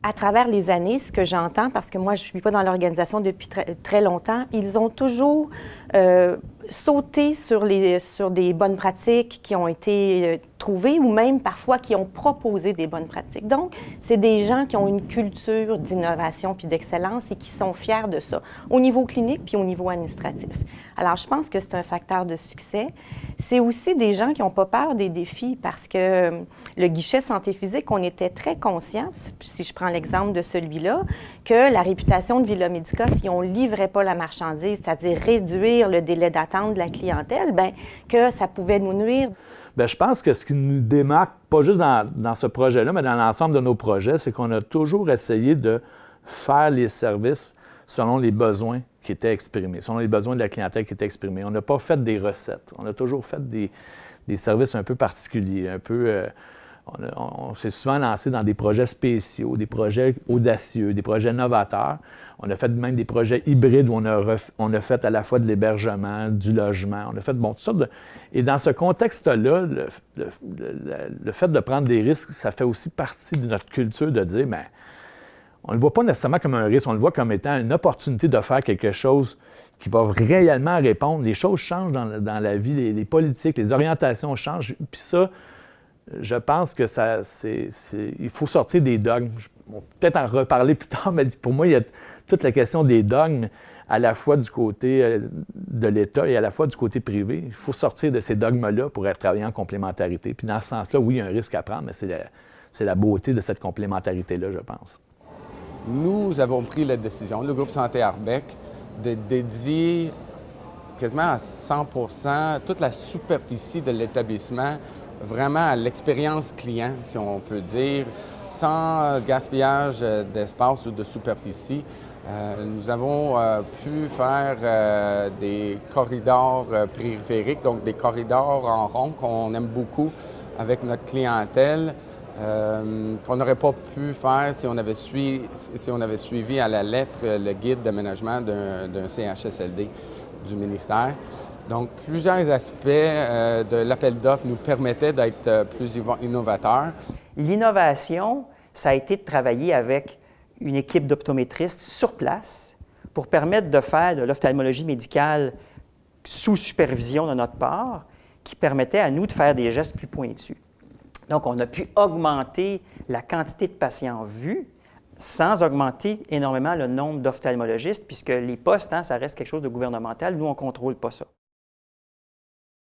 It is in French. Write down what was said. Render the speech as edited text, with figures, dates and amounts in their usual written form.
à travers les années, ce que j'entends, parce que moi, je ne suis pas dans l'organisation depuis très longtemps, ils ont toujours sauté sur des bonnes pratiques qui ont été trouvées ou même parfois qui ont proposé des bonnes pratiques. Donc, c'est des gens qui ont une culture d'innovation puis d'excellence et qui sont fiers de ça, au niveau clinique puis au niveau administratif. Alors, je pense que c'est un facteur de succès. C'est aussi des gens qui n'ont pas peur des défis parce que le guichet santé physique, on était très conscients, si je prends l'exemple de celui-là, que la réputation de Villa Medica, si on ne livrait pas la marchandise, c'est-à-dire réduire le délai d'attente de la clientèle, bien, que ça pouvait nous nuire. Bien, je pense que ce qui nous démarque, pas juste dans ce projet-là, mais dans l'ensemble de nos projets, c'est qu'on a toujours essayé de faire les services selon les besoins qui étaient exprimés, selon les besoins de la clientèle qui étaient exprimés. On n'a pas fait des recettes. On a toujours fait des services un peu particuliers, un peu... on s'est souvent lancé dans des projets spéciaux, des projets audacieux, des projets novateurs. On a fait même des projets hybrides où on a fait à la fois de l'hébergement, du logement. On a fait, toutes sortes de... Et dans ce contexte-là, le fait de prendre des risques, ça fait aussi partie de notre culture de dire, bien, on ne le voit pas nécessairement comme un risque, on le voit comme étant une opportunité de faire quelque chose qui va réellement répondre. Les choses changent dans la vie, les politiques, les orientations changent. Puis ça, je pense que il faut sortir des dogmes. On va peut-être en reparler plus tard, mais pour moi, il y a toute la question des dogmes, à la fois du côté de l'État et à la fois du côté privé. Il faut sortir de ces dogmes-là pour travailler en complémentarité. Puis dans ce sens-là, oui, il y a un risque à prendre, mais c'est la beauté de cette complémentarité-là, je pense. Nous avons pris la décision, le groupe Santé Arbec, de dédier quasiment à 100% toute la superficie de l'établissement vraiment à l'expérience client, si on peut dire, sans gaspillage d'espace ou de superficie. Nous avons pu faire des corridors périphériques, donc des corridors en rond qu'on aime beaucoup avec notre clientèle. Qu'on n'aurait pas pu faire si on avait suivi à la lettre le guide d'aménagement d'un CHSLD du ministère. Donc, plusieurs aspects de l'appel d'offres nous permettaient d'être plus innovateurs. L'innovation, ça a été de travailler avec une équipe d'optométristes sur place pour permettre de faire de l'ophtalmologie médicale sous supervision de notre part, qui permettait à nous de faire des gestes plus pointus. Donc, on a pu augmenter la quantité de patients vus sans augmenter énormément le nombre d'ophtalmologistes, puisque les postes, ça reste quelque chose de gouvernemental. Nous, on ne contrôle pas ça.